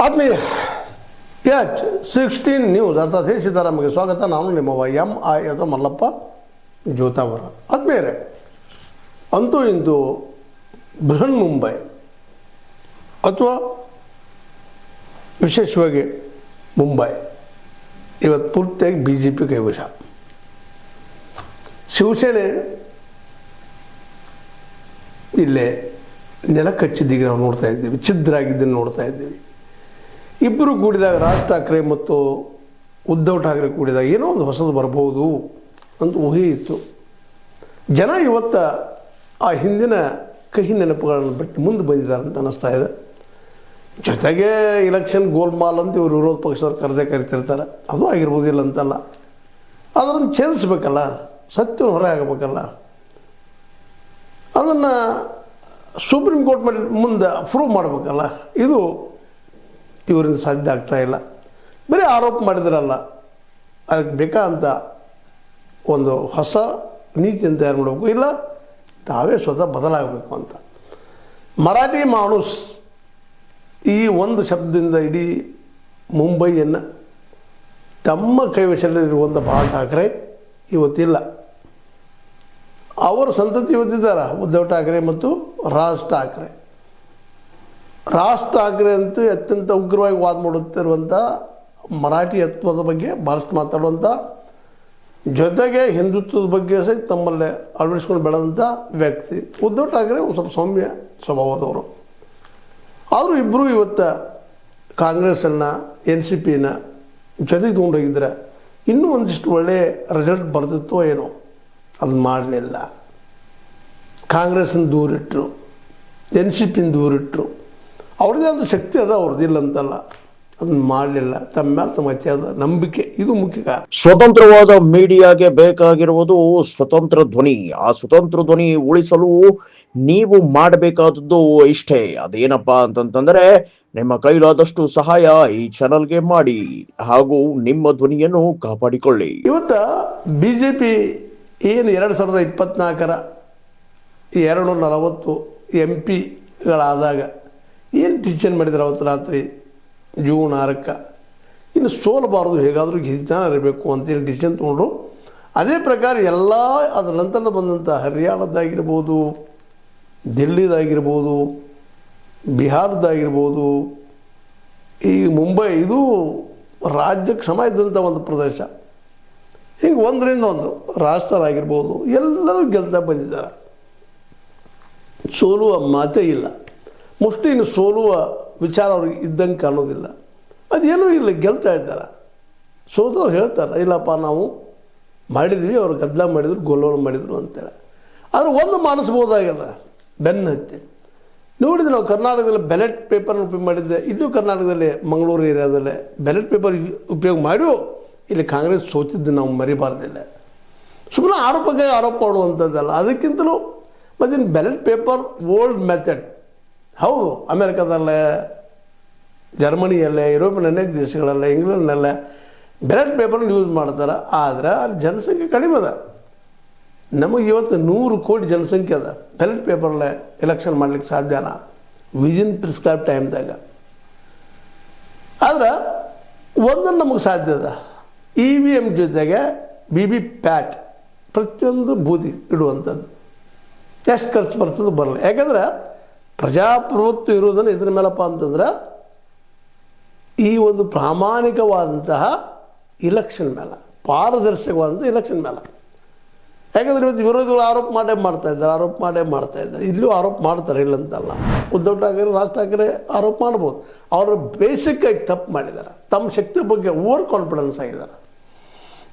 ಆತ್ಮೀಯ H16 news ಅರ್ಥಾತ್ ಹೇ ಸೀತಾರಾಮಗೆ ಸ್ವಾಗತ. ನಾನು ನಿಮ್ಮವ MI ಅಥವಾ ಮಲ್ಲಪ್ಪ ಜೋತಾವರ. ಆತ್ಮೀಯರೇ, ಅಂತೂ ಇಂತೂ ಬೃಹನ್ ಮುಂಬೈ ಅಥವಾ ವಿಶೇಷವಾಗಿ ಮುಂಬೈ ಇವತ್ತು ಪೂರ್ತಿಯಾಗಿ BJP ಕೈವಶ. ಶಿವಸೇನೆ ಇಲ್ಲೇ ನೆಲಕಚ್ಚಿದ್ದೀಗ ನಾವು ನೋಡ್ತಾ ಇದ್ದೀವಿ, ಛಿದ್ರಾಗಿದ್ದನ್ನು ನೋಡ್ತಾ ಇದ್ದೀವಿ. ಇಬ್ಬರು ಕೂಡಿದಾಗ ರಾಜ್ ಠಾಕ್ರೆ ಮತ್ತು ಉದ್ಧವ್ ಠಾಕ್ರೆ ಕೂಡಿದಾಗ ಏನೋ ಒಂದು ಹೊಸದು ಬರ್ಬೋದು ಅಂತ ಊಹೆ ಇತ್ತು. ಜನ ಇವತ್ತು ಆ ಹಿಂದಿನ ಕಹಿ ನೆನಪುಗಳನ್ನು ಬಿಟ್ಟು ಮುಂದೆ ಬಂದಿದ್ದಾರೆ ಅಂತ ಅನ್ನಿಸ್ತಾ ಇದೆ. ಜೊತೆಗೆ ಇಲೆಕ್ಷನ್ ಗೋಲ್ಮಾಲ್ ಅಂತ ಇವರು ವಿರೋಧ ಪಕ್ಷದವ್ರು ಕರಿತಿರ್ತಾರೆ, ಅದು ಆಗಿರ್ಬೋದಿಲ್ಲ ಅಂತಲ್ಲ. ಅದನ್ನು ಛೇದಿಸ್ಬೇಕಲ್ಲ, ಸತ್ಯ ಹೊರ ಆಗಬೇಕಲ್ಲ. ಅದನ್ನು ಸುಪ್ರೀಂ ಕೋರ್ಟ್ ಮೇಲೆ ಮುಂದೆ ಪ್ರೂವ್ ಮಾಡಬೇಕಲ್ಲ. ಇದು ಇವರಿಂದ ಸಾಧ್ಯ ಆಗ್ತಾಯಿಲ್ಲ. ಬರೀ ಆರೋಪ ಮಾಡಿದ್ರಲ್ಲ, ಅದಕ್ಕೆ ಬೇಕಾದಂಥ ಒಂದು ಹೊಸ ನೀತಿಯನ್ನು ತಯಾರು ಮಾಡಬೇಕು, ಇಲ್ಲ ತಾವೇ ಸ್ವತಃ ಬದಲಾಗಬೇಕು ಅಂತ. ಮರಾಠಿ ಮಾಣೂಸ್ ಈ ಒಂದು ಶಬ್ದದಿಂದ ಇಡೀ ಮುಂಬೈಯನ್ನು ತಮ್ಮ ಕೈವಶದಲ್ಲಿರುವಂಥ ಬಾಳ್ ಠಾಕ್ರೆ ಇವತ್ತಿಲ್ಲ. ಅವರ ಸಂತತಿ ಇವತ್ತಿದ್ದಾರೆ, ಉದ್ಧವ್ ಠಾಕ್ರೆ ಮತ್ತು ರಾಜ್ ಠಾಕ್ರೆ. ರಾಜ್ ಠಾಕ್ರೆ ಅಂತೂ ಅತ್ಯಂತ ಉಗ್ರವಾಗಿ ವಾದ ಮಾಡುತ್ತಿರುವಂಥ ಮರಾಠಿಯತ್ವದ ಬಗ್ಗೆ ಭಾಳಷ್ಟು ಮಾತಾಡುವಂಥ, ಜೊತೆಗೆ ಹಿಂದುತ್ವದ ಬಗ್ಗೆ ಸಹ ತಮ್ಮಲ್ಲೇ ಅಳವಡಿಸ್ಕೊಂಡು ಬೆಳೆದಂಥ ವ್ಯಕ್ತಿ. ಉದ್ಧವ್ ಠಾಕ್ರೆ ಒಂದು ಸ್ವಲ್ಪ ಸೌಮ್ಯ ಸ್ವಭಾವದವರು. ಆದರೂ ಇಬ್ಬರು ಇವತ್ತು ಕಾಂಗ್ರೆಸ್ಸನ್ನು NCPನ ಜೊತೆಗೆ ತೊಗೊಂಡೋಗಿದ್ರೆ ಇನ್ನೂ ಒಂದಿಷ್ಟು ಒಳ್ಳೆಯ ರಿಸಲ್ಟ್ ಬರ್ತಿತ್ತೋ ಏನೋ. ಅದನ್ನು ಮಾಡಲಿಲ್ಲ. ಕಾಂಗ್ರೆಸ್ಸನ್ನು ದೂರಿಟ್ಟರು, NCPನ ದೂರಿಟ್ಟರು. ಅವ್ರದ್ದೇ ಆದ ಶಕ್ತಿ ಅದ, ಅವ್ರದ್ದಿಲ್ಲ ಅಂತಲ್ಲ. ಅದನ್ನು ಮಾಡಲಿಲ್ಲ. ತಮ್ಮ ಮೇಲೆ ತಮ್ಮ ಅತಿಯಾದ ನಂಬಿಕೆ, ಇದು ಮುಖ್ಯ ಕಾರಣ. ಸ್ವತಂತ್ರವಾದ ಮೀಡಿಯಾಗೆ ಬೇಕಾಗಿರುವುದು ಸ್ವತಂತ್ರ ಧ್ವನಿ. ಆ ಸ್ವತಂತ್ರ ಧ್ವನಿ ಉಳಿಸಲು ನೀವು ಮಾಡಬೇಕಾದದ್ದು ಇಷ್ಟೇ. ಅದೇನಪ್ಪಾ ಅಂತಂತಂದ್ರೆ, ನಿಮ್ಮ ಕೈಲಾದಷ್ಟು ಸಹಾಯ ಈ ಚಾನಲ್ಗೆ ಮಾಡಿ ಹಾಗೂ ನಿಮ್ಮ ಧ್ವನಿಯನ್ನು ಕಾಪಾಡಿಕೊಳ್ಳಿ. ಇವತ್ತು BJP ಏನು 2024ರ 240 MP ಗಳಾದಾಗ ಏನು ಡಿಸಿಷನ್ ಮಾಡಿದ್ರು ಅವತ್ತು ರಾತ್ರಿ ಜೂನ್ 6ಕ್ಕೆ, ಇನ್ನು ಸೋಲಬಾರದು, ಹೇಗಾದರೂ ಗೆದ್ದಾನ ಇರಬೇಕು ಅಂತೇಳಿ ಡಿಸಿಷನ್ ತೊಗೊಂಡ್ರು. ಅದೇ ಪ್ರಕಾರ ಎಲ್ಲ ಅದರ ನಂತರ ಬಂದಂಥ ಹರಿಯಾಣದ್ದಾಗಿರ್ಬೋದು, ದಿಲ್ಲಿದಾಗಿರ್ಬೋದು, ಬಿಹಾರದ್ದಾಗಿರ್ಬೋದು, ಈ ಮುಂಬೈ, ಇದು ರಾಜ್ಯಕ್ಕೆ ಸಮ ಇದ್ದಂಥ ಒಂದು ಪ್ರದೇಶ. ಹಿಂಗೆ ಒಂದರಿಂದ ಒಂದು ರಾಜಸ್ಥಾನ ಆಗಿರ್ಬೋದು, ಎಲ್ಲರೂ ಗೆಲ್ತಾ ಬಂದಿದ್ದಾರೆ. ಸೋಲುವ ಮಾತೇ ಇಲ್ಲ. ಮೋಸ್ಟ್ಲಿ ಇನ್ನು ಸೋಲುವ ವಿಚಾರ ಅವ್ರಿಗೆ ಇದ್ದಂಗೆ ಕಾಣೋದಿಲ್ಲ. ಅದೇನೂ ಇಲ್ಲ, ಗೆಲ್ತಾ ಇದ್ದಾರೆ. ಸೋದವ್ರು ಹೇಳ್ತಾರೆ, ಇಲ್ಲಪ್ಪ ನಾವು ಮಾಡಿದ್ವಿ, ಅವ್ರು ಗದ್ದಲ ಮಾಡಿದ್ರು, ಗೋಲೋಲ ಮಾಡಿದರು ಅಂತೇಳಿ. ಆದರೆ ಒಂದು ಮಾಡಿಸ್ಬೋದಾಗ್ಯದ, ಬೆನ್ನು ಹತ್ತಿ ನೋಡಿದ್ರೆ ನಾವು ಕರ್ನಾಟಕದಲ್ಲಿ ಬ್ಯಾಲೆಟ್ ಪೇಪರ್ನ ಉಪಯೋಗ ಮಾಡಿದ್ದೆ. ಇಲ್ಲೂ ಕರ್ನಾಟಕದಲ್ಲಿ ಮಂಗಳೂರು ಏರಿಯಾದಲ್ಲೇ ಬ್ಯಾಲೆಟ್ ಪೇಪರ್ ಉಪಯೋಗ ಮಾಡಿ ಇಲ್ಲಿ ಕಾಂಗ್ರೆಸ್ ಸೋತಿದ್ದು ನಾವು ಮರಿಬಾರ್ದಿಲ್ಲ. ಸುಮ್ಮನೆ ಆರೋಪಕ್ಕೆ ಆರೋಪ ಮಾಡುವಂಥದ್ದಲ್ಲ. ಅದಕ್ಕಿಂತಲೂ ಮತ್ತು ಬ್ಯಾಲೆಟ್ ಪೇಪರ್ ಓಲ್ಡ್ ಮೆಥಡ್. ಹೌದು, ಅಮೇರಿಕಾದಲ್ಲೇ, ಜರ್ಮನಿಯಲ್ಲೇ, ಯುರೋಪಿಯನ್ ಅನೇಕ ದೇಶಗಳಲ್ಲೇ, ಇಂಗ್ಲೆಂಡ್ನಲ್ಲೇ ಬ್ಯಾಲೆಟ್ ಪೇಪರ್ನ ಯೂಸ್ ಮಾಡ್ತಾರೆ. ಆದರೆ ಅಲ್ಲಿ ಜನಸಂಖ್ಯೆ ಕಡಿಮೆ ಅದ. ನಮಗೆ ಇವತ್ತು 100 ಕೋಟಿ ಜನಸಂಖ್ಯೆ ಅದ. ಬ್ಯಾಲೆಟ್ ಪೇಪರ್ಲೆ ಎಲೆಕ್ಷನ್ ಮಾಡ್ಲಿಕ್ಕೆ ಸಾಧ್ಯನಾ ವಿದಿನ್ ಪ್ರಿಸ್ಕ್ರೈಬ್ ಟೈಮ್ದಾಗ? ಆದ್ರೆ ಒಂದನ್ನು ನಮಗೆ ಸಾಧ್ಯ ಅದ, EVM ಜೊತೆಗೆ VVPAT ಪ್ರತಿಯೊಂದು ಬೂದಿ ಇಡುವಂಥದ್ದು. ಎಷ್ಟು ಖರ್ಚು ಬರ್ತದೆ ಬರಲ್ಲ. ಯಾಕಂದ್ರೆ ಪ್ರಜಾಪ್ರಭುತ್ವ ಇರೋದನ್ನು ಇದ್ರ ಮೇಲಪ್ಪ ಅಂತಂದ್ರೆ ಈ ಒಂದು ಪ್ರಾಮಾಣಿಕವಾದಂತಹ ಇಲೆಕ್ಷನ್ ಮೇಲೆ, ಪಾರದರ್ಶಕವಾದಂಥ ಇಲೆಕ್ಷನ್ ಮೇಲೆ. ಯಾಕಂದರೆ ಇವತ್ತು ವಿರೋಧಿಗಳು ಆರೋಪ ಮಾಡ್ತಾ ಇದ್ದಾರೆ. ಇಲ್ಲೂ ಆರೋಪ ಮಾಡ್ತಾರೆ, ಇಲ್ಲಂತಲ್ಲ. ಉದ್ಧವ್ ಠಾಕ್ರೆ, ರಾಜ್ ಠಾಕ್ರೆ ಆರೋಪ ಮಾಡ್ಬೋದು. ಅವರು ಬೇಸಿಕ್ಕಾಗಿ ತಪ್ಪು ಮಾಡಿದ್ದಾರೆ. ತಮ್ಮ ಶಕ್ತಿ ಬಗ್ಗೆ ಓವರ್ ಕಾನ್ಫಿಡೆನ್ಸ್ ಆಗಿದ್ದಾರೆ.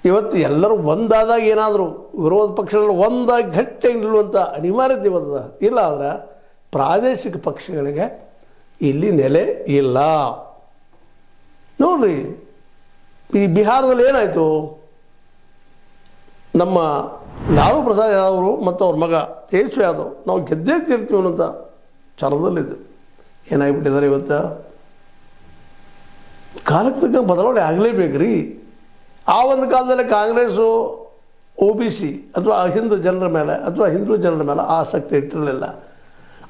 ಇವತ್ತು ಎಲ್ಲರೂ ಒಂದಾದಾಗ ಏನಾದರೂ ವಿರೋಧ ಪಕ್ಷಗಳು ಒಂದಾಗಿ ಗಟ್ಟಿಯಾಗಿ ನಿಲ್ಲುವಂಥ ಅನಿವಾರ್ಯತೆ ಇವತ್ತು ಇಲ್ಲ. ಆದರೆ ಪ್ರಾದೇಶಿಕ ಪಕ್ಷಗಳಿಗೆ ಇಲ್ಲಿ ನೆಲೆ ಇಲ್ಲ. ನೋಡ್ರಿ, ಈ ಬಿಹಾರದಲ್ಲಿ ಏನಾಯಿತು, ನಮ್ಮ ಲಾಲು ಪ್ರಸಾದ್ ಯಾದವ್ ಅವರು ಮತ್ತು ಅವ್ರ ಮಗ ತೇಜಸ್ವಿ ಯಾದವ್ ನಾವು ಗೆದ್ದೇ ತೀರ್ತೀವಿ ಅನ್ನೋಂಥ ಛಲದಲ್ಲಿದ್ದು ಏನಾಗಿಬಿಟ್ಟಿದ್ದಾರೆ. ಇವತ್ತು ಕಾಲಕ್ಕೆ ತಕ್ಕ ಬದಲಾವಣೆ ಆಗಲೇಬೇಕ್ರಿ. ಆ ಒಂದು ಕಾಲದಲ್ಲಿ ಕಾಂಗ್ರೆಸ್ಸು OBC ಅಥವಾ ಹಿಂದೂ ಜನರ ಮೇಲೆ ಅಥವಾ ಹಿಂದೂ ಜನರ ಮೇಲೆ ಆಸಕ್ತಿ ಇಟ್ಟಿರಲಿಲ್ಲ.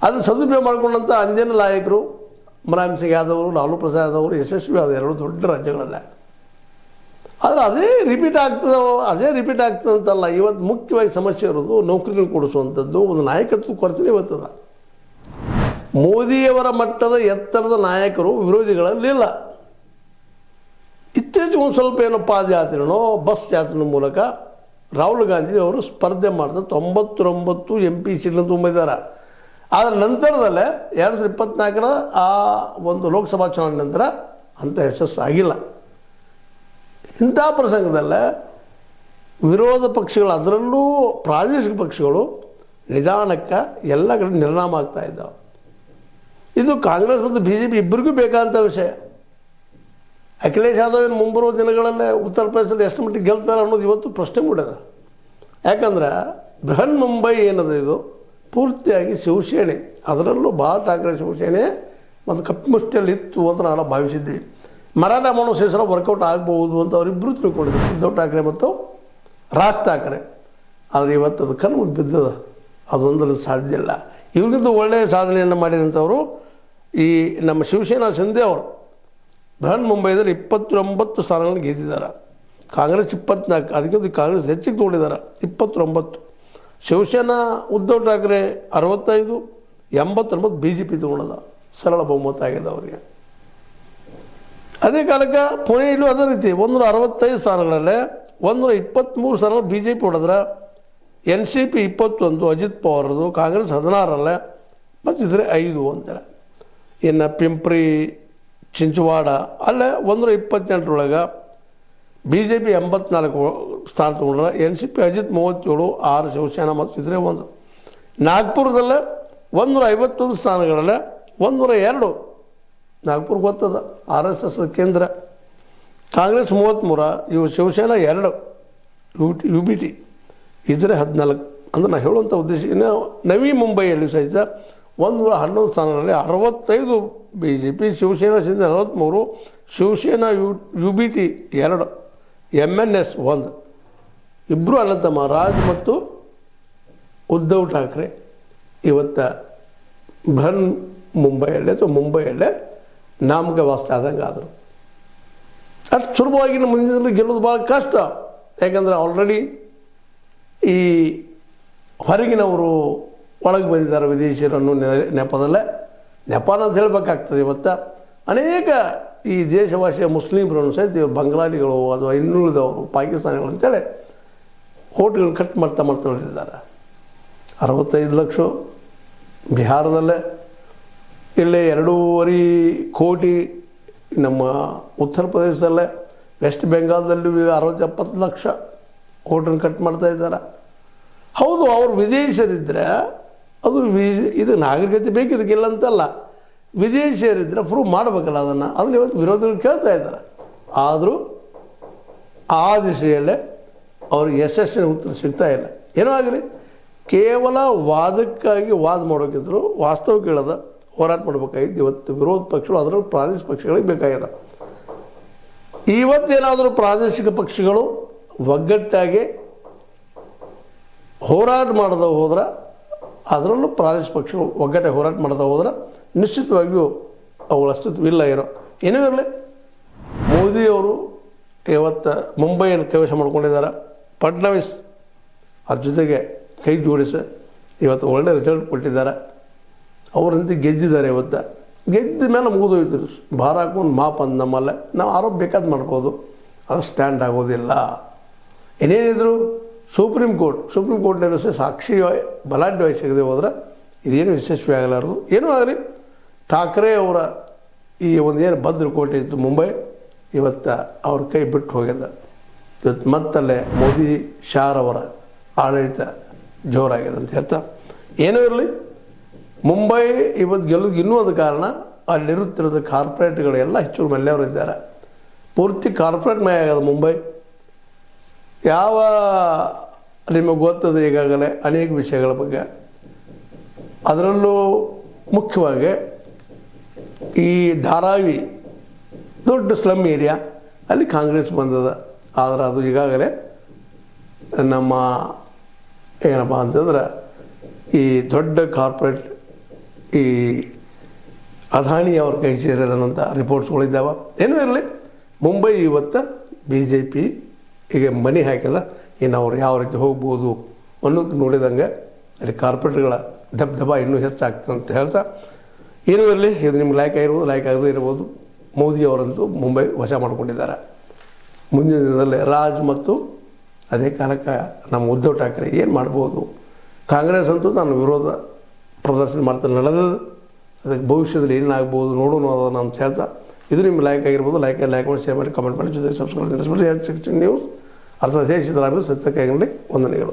ಅದನ್ನು ಸದುಪಯೋಗ ಮಾಡಿಕೊಂಡಂಥ ಅಂದಿನ ನಾಯಕರು ಮುಲಾಯಂ ಸಿಂಗ್ ಯಾದವ್ ಅವರು, ಲಾಲು ಪ್ರಸಾದ್ ಅವರು ಯಶಸ್ವಿ ಆದ ಎರಡು ದೊಡ್ಡ ರಾಜ್ಯಗಳಲ್ಲೇ. ಆದರೆ ಅದೇ ರಿಪೀಟ್ ಆಗ್ತದೆ ಅಂತಲ್ಲ. ಇವತ್ತು ಮುಖ್ಯವಾಗಿ ಸಮಸ್ಯೆ ಇರೋದು ನೌಕರಿನ ಕೊಡಿಸುವಂಥದ್ದು, ಒಂದು ನಾಯಕತ್ವ ಕೊರತೆ ಇವತ್ತದ. ಮೋದಿಯವರ ಮಟ್ಟದ ಎತ್ತರದ ನಾಯಕರು ವಿರೋಧಿಗಳಲ್ಲಿಲ್ಲ. ಇತ್ತೀಚೆಗೆ ಒಂದು ಸ್ವಲ್ಪ ಏನೋ ಪಾದಯಾತ್ರೆನೋ ಬಸ್ ಯಾತ್ರೆ ಮೂಲಕ ರಾಹುಲ್ ಗಾಂಧಿ ಅವರು ಸ್ಪರ್ಧೆ ಮಾಡಿದ್ರೆ 99 MP ಸೀಟ್ನ ತುಂಬಿದ್ದಾರೆ. ಆದರೆ ನಂತರದಲ್ಲೇ 2024ರ ಆ ಒಂದು ಲೋಕಸಭಾ ಚುನಾವಣೆ ನಂತರ ಅಂಥ ಯಶಸ್ಸು ಆಗಿಲ್ಲ. ಇಂಥ ಪ್ರಸಂಗದಲ್ಲೇ ವಿರೋಧ ಪಕ್ಷಗಳು, ಅದರಲ್ಲೂ ಪ್ರಾದೇಶಿಕ ಪಕ್ಷಗಳು ನಿಧಾನಕ್ಕೆ ಎಲ್ಲ ಕಡೆ ನಿರ್ನಾಮ ಆಗ್ತಾ ಇದ್ದಾವೆ. ಇದು ಕಾಂಗ್ರೆಸ್ ಮತ್ತು BJP ಇಬ್ಬರಿಗೂ ಬೇಕಾದಂಥ ವಿಷಯ. ಅಖಿಲೇಶ್ ಯಾದವ್ ಏನು ಮುಂಬರುವ ದಿನಗಳಲ್ಲೇ ಉತ್ತರ ಪ್ರದೇಶದಲ್ಲಿ ಎಷ್ಟು ಮಟ್ಟಿಗೆ ಗೆಲ್ತಾರೆ ಅನ್ನೋದು ಇವತ್ತು ಪ್ರಶ್ನೆ ಮೂಡಿದೆ. ಯಾಕಂದ್ರೆ ಬೃಹನ್ ಮುಂಬೈ ಏನದು, ಇದು ಪೂರ್ತಿಯಾಗಿ ಶಿವಸೇನೆ, ಅದರಲ್ಲೂ ಬಾಳ್ ಠಾಕ್ರೆ ಶಿವಸೇನೆ ಮತ್ತು ಕಪ್ಪು ಮುಷ್ಟಿಯಲ್ಲಿ ಇತ್ತು ಅಂತ ನಾವು ಭಾವಿಸಿದ್ವಿ. ಮರಾಠ ಮಾಡೋ ಸೇಸರ ವರ್ಕೌಟ್ ಆಗ್ಬೋದು ಅಂತ ಅವರಿಬ್ಬರು ತಿಳ್ಕೊಂಡಿದ್ರು, ಉದ್ಧವ್ ಠಾಕ್ರೆ ಮತ್ತು ರಾಜ್ ಠಾಕ್ರೆ. ಆದರೆ ಇವತ್ತು ಅದು ಕಣ್ಣು ಬಿದ್ದದ, ಅದೊಂದರಲ್ಲಿ ಸಾಧ್ಯ ಇಲ್ಲ. ಇವ್ರಿಗಿಂತ ಒಳ್ಳೆಯ ಸಾಧನೆಯನ್ನು ಮಾಡಿದಂಥವರು ಈ ನಮ್ಮ ಶಿವಸೇನಾ ಶಿಂದೆ ಅವರು ಬೃಹನ್ ಮುಂಬೈದಲ್ಲಿ 29 ಸ್ಥಾನಗಳನ್ನು ಗೆದ್ದಿದ್ದಾರೆ. ಕಾಂಗ್ರೆಸ್ 24, ಅದಕ್ಕಿಂತ ಕಾಂಗ್ರೆಸ್ ಹೆಚ್ಚಿಗೆ ತೊಗೊಂಡಿದ್ದಾರೆ 29. ಶಿವಸೇನಾ ಉದ್ಧವ್ ಠಾಕ್ರೆ 65, 89 BJP ತೊಗೊಂಡದ, ಸರಳ ಬಹುಮತ ಆಗಿದೆ ಅವರಿಗೆ. ಅದೇ ಕಾಲಕ್ಕೆ ಪುಣೆಯಲ್ಲೂ ಅದೇ ರೀತಿ 165 ಸ್ಥಾನಗಳಲ್ಲೇ 123 ಸ್ಥಾನಗಳು BJP ಹೊಡೆದ್ರೆ, NCP 21, ಅಜಿತ್ ಪವಾರ್ದು, ಕಾಂಗ್ರೆಸ್ 16ರಲ್ಲೇ, ಮತ್ತು ಇದ್ರೆ 5 ಅಂತೇಳಿ. ಇನ್ನು ಪಿಂಪ್ರಿ ಚಿಂಚವಾಡ ಅಲ್ಲೇ 128ರೊಳಗೆ BJP 84 ಸ್ಥಾನ ತೊಗೊಂಡ್ರೆ, NCP ಅಜಿತ್ 37, 6 ಶಿವಸೇನಾ ಮತ್ತು ಇದ್ರೆ 1. ನಾಗ್ಪುರದಲ್ಲೇ 151 ಸ್ಥಾನಗಳಲ್ಲೇ 102, ನಾಗ್ಪುರ ಗೊತ್ತದ RSS ಕೇಂದ್ರ. ಕಾಂಗ್ರೆಸ್ 33, ಇವು ಶಿವಸೇನಾ 2, UBT ಇದ್ರೆ 14. ಅಂದ್ರೆ ನಾನು ಹೇಳುವಂಥ ಉದ್ದೇಶ. ಇನ್ನು ನವಿ ಮುಂಬೈಯಲ್ಲಿ ಸಹಿತ 111 ಸ್ಥಾನಗಳಲ್ಲಿ 65 BJP, Shiv Sena Shinde 43, Shiv Sena UBT 2, MNS 1. ಇಬ್ಬರು ಅಣ್ಣತಮ್ಮ ರಾಜ್ ಮತ್ತು ಉದ್ಧವ್ ಠಾಕ್ರೆ ಇವತ್ತು ಬೃಹನ್ ಮುಂಬೈಯಲ್ಲೇ ಅಥವಾ ಮುಂಬೈಯಲ್ಲೇ ನಾಮಕ ವಾಸ್ತೆ ಆದಂಗೆ ಆದರು. ಅಷ್ಟು ಸುಲಭವಾಗಿ ಮುಂದಿನ ಗೆಲ್ಲೋದು ಭಾಳ ಕಷ್ಟ. ಯಾಕಂದರೆ ಆಲ್ರೆಡಿ ಈ ಹೊರಗಿನವರು ಒಳಗೆ ಬಂದಿದ್ದಾರೆ, ವಿದೇಶಿಯರನ್ನು ನೆಪದಲ್ಲೇ. ನೆಪಾನ ಅಂತ ಹೇಳಬೇಕಾಗ್ತದೆ. ಇವತ್ತು ಅನೇಕ ಈ ದೇಶವಾಸಿಯ ಮುಸ್ಲಿಮರನ್ನು ಸಹಿತ ಇವರು ಬಂಗಾಳಿಗಳು ಅಥವಾ ಇನ್ನುಳಿದವರು ಪಾಕಿಸ್ತಾನಿಗಳು ಅಂತೇಳಿ ಓಟ್ಗಳನ್ನು ಕಟ್ ಮಾಡ್ತಾ ನೋಡಿದ್ದಾರೆ. 65 ಲಕ್ಷ ಬಿಹಾರದಲ್ಲೇ, ಇಲ್ಲೇ 2.5 ಕೋಟಿ ನಮ್ಮ ಉತ್ತರ ಪ್ರದೇಶದಲ್ಲೇ, ವೆಸ್ಟ್ ಬೆಂಗಾಲ್ದಲ್ಲೂ 60-70 ಲಕ್ಷ ಓಟನ್ನು ಕಟ್ ಮಾಡ್ತಾ ಇದ್ದಾರೆ. ಹೌದು, ಅವರು ವಿದೇಶಿಯರಿದ್ದರೆ ಅದು ಇದು ನಾಗರಿಕತೆ ಬೇಕು, ಇದಕ್ಕಿಲ್ಲ ಅಂತಲ್ಲ. ವಿದೇಶಿಯರಿದ್ದರೆ ಪ್ರೂವ್ ಮಾಡಬೇಕಲ್ಲ ಅದನ್ನು ಇವತ್ತು ವಿರೋಧಿಗಳು ಕೇಳ್ತಾ ಇದ್ದಾರೆ. ಆದರೂ ಆ ದಿಶೆಯಲ್ಲೇ ಅವ್ರಿಗೆ ಯಶಸ್ಸಿನ ಉತ್ತರ ಸಿಗ್ತಾ ಇಲ್ಲ. ಏನೋ ಆಗಲಿ, ಕೇವಲ ವಾದಕ್ಕಾಗಿ ವಾದ ಮಾಡೋಕ್ಕಿಂತಲೂ ವಾಸ್ತವ ಕೇಳದ ಹೋರಾಟ ಮಾಡಬೇಕಾಗಿದ್ದು ಇವತ್ತು ವಿರೋಧ ಪಕ್ಷಗಳು, ಅದರಲ್ಲೂ ಪ್ರಾದೇಶಿಕ ಪಕ್ಷಗಳಿಗೆ ಬೇಕಾಗಿದೆ. ಇವತ್ತೇನಾದರೂ ಪ್ರಾದೇಶಿಕ ಪಕ್ಷಗಳು ಒಗ್ಗಟ್ಟಾಗಿ ಹೋರಾಟ ಮಾಡದ ಹೋದ್ರೆ, ಅದರಲ್ಲೂ ಪ್ರಾದೇಶಿಕ ಪಕ್ಷಗಳು ಒಗ್ಗಟ್ಟಾಗಿ ಹೋರಾಟ ಮಾಡದ ಹೋದ್ರೆ ನಿಶ್ಚಿತವಾಗಿಯೂ ಅವುಗಳ ಅಸ್ತಿತ್ವ ಇಲ್ಲ. ಏನೇ ಇರಲಿ, ಮೋದಿಯವರು ಇವತ್ತು ಮುಂಬೈಯನ್ನು ಕೈವಶ ಮಾಡ್ಕೊಂಡಿದ್ದಾರೆ. ಫಡ್ನವೀಸ್ ಅದ್ರ ಜೊತೆಗೆ ಕೈ ಜೋಡಿಸಿ ಇವತ್ತು ಒಳ್ಳೆ ರಿಸಲ್ಟ್ ಕೊಟ್ಟಿದ್ದಾರೆ. ಅವರಂತೆ ಗೆದ್ದಿದ್ದಾರೆ. ಇವತ್ತು ಗೆದ್ದ ಮೇಲೆ ಮುಗಿದೋಯ್ತು. ಭಾರ ಹಾಕೊಂಡು ಮಾಪ್ ಅಂದ ನಮ್ಮಲ್ಲೇ ನಾವು ಆರೋಪ ಬೇಕಾದ ಮಾಡ್ಬೋದು, ಅದು ಸ್ಟ್ಯಾಂಡ್ ಆಗೋದಿಲ್ಲ. ಏನೇನಿದ್ರು ಸುಪ್ರೀಂ ಕೋರ್ಟ್ನಲ್ಲೂ ಸಹ ಸಾಕ್ಷಿ ಬಲಾಢ್ಯ ವಹಿಸಿಗದೆ ಹೋದ್ರೆ ಇದೇನು ಯಶಸ್ವಿ ಆಗಲಾರದು. ಏನೂ ಆಗಲಿ, ಠಾಕ್ರೆ ಅವರ ಈ ಒಂದು ಏನು ಭದ್ರಕೋಟೆ ಇತ್ತು ಮುಂಬೈ, ಇವತ್ತು ಅವ್ರ ಕೈ ಬಿಟ್ಟು ಹೋಗ್ಯದ. ಇವತ್ತು ಮತ್ತಲ್ಲೇ ಮೋದಿ ಶಾರವರ ಆಡಳಿತ ಜೋರಾಗಿದೆ ಅಂತ ಹೇಳ್ತಾ. ಏನೂ ಇರಲಿ, ಮುಂಬೈ ಇವತ್ತು ಗೆಲ್ಲೋದು ಇನ್ನೂ ಒಂದು ಕಾರಣ, ಅಲ್ಲಿರುತ್ತಿರೋದು ಕಾರ್ಪೊರೇಟ್ಗಳು ಎಲ್ಲ ಹೆಚ್ಚು ಮಲ್ಯವರು ಇದ್ದಾರೆ. ಪೂರ್ತಿ ಕಾರ್ಪೊರೇಟ್ ಮಯ ಆಗ್ಯದ ಮುಂಬೈ. ಯಾವ ನಿಮಗೆ ಗೊತ್ತದ ಈಗಾಗಲೇ ಅನೇಕ ವಿಷಯಗಳ ಬಗ್ಗೆ. ಅದರಲ್ಲೂ ಮುಖ್ಯವಾಗಿ ಈ ಧಾರಾವಿ ದೊಡ್ಡ ಸ್ಲಮ್ ಏರಿಯಾ ಅಲ್ಲಿ ಕಾಂಗ್ರೆಸ್ ಬಂದದ. ಆದರೆ ಅದು ಈಗಾಗಲೇ ನಮ್ಮ ಏನಪ್ಪ ಅಂತಂದ್ರೆ ಈ ದೊಡ್ಡ ಕಾರ್ಪೊರೇಟ್ ಈ ಅದಾನಿ ಅವ್ರ ಕೈ ಸೇರಿದಂಥ ರಿಪೋರ್ಟ್ಸ್ಗಳಿದ್ದಾವೆ. ಏನೂ ಇರಲಿ, ಮುಂಬೈ ಇವತ್ತು BJP ಈಗ ಮನಿ ಹಾಕಿದ. ಇನ್ನು ಅವ್ರು ಯಾವ ರೀತಿ ಹೋಗ್ಬೋದು ಅನ್ನೋದು ನೋಡಿದಂಗೆ ಅಲ್ಲಿ ಕಾರ್ಪೊರೇಟ್ಗಳ ದಬ ಇನ್ನೂ ಹೆಚ್ಚಾಗ್ತದೆ ಅಂತ ಹೇಳ್ತಾ, ಏನೂ ಇರಲಿ, ಇದು ನಿಮ್ಗೆ ಲೈಕ್ ಆಗಿರ್ಬೋದು, ಲೈಕ್ ಆಗದೇ ಇರ್ಬೋದು. ಮೋದಿಯವರಂತೂ ಮುಂಬೈ ವಶ ಮಾಡ್ಕೊಂಡಿದ್ದಾರೆ. ಮುಂದಿನ ದಿನದಲ್ಲಿ ರಾಜ್ ಮತ್ತು ಅದೇ ಕಾಲಕ್ಕೆ ನಮ್ಮ ಉದ್ಧವ್ ಠಾಕ್ರೆ ಏನು ಮಾಡ್ಬೋದು. ಕಾಂಗ್ರೆಸ್ ಅಂತೂ ನಾನು ವಿರೋಧ ಪ್ರದರ್ಶನ ಮಾಡ್ತಾ ನಡೆದ, ಅದಕ್ಕೆ ಭವಿಷ್ಯದಲ್ಲಿ ಏನಾಗ್ಬೋದು ನೋಡೋಣ ಅದನ್ನು ಅಂತ ಹೇಳ್ತಾ, ಇದು ನಿಮ್ಗೆ ಲೈಕ್ ಆಗಿರ್ಬೋದು. ಲೈಕ್ ಮಾಡಿ, ಶೇರ್ ಮಾಡಿ, ಕಮೆಂಟ್ ಮಾಡಿ, ಜೊತೆ ಸಬ್ಸ್ಕ್ರೈಬ್ ನ್ಯೂಸ್ ಅರ್ಥ ದೇಶದ ಸತ್ಯಕ್ಕಾಗಲಿ ವಂದನೆಗಳು.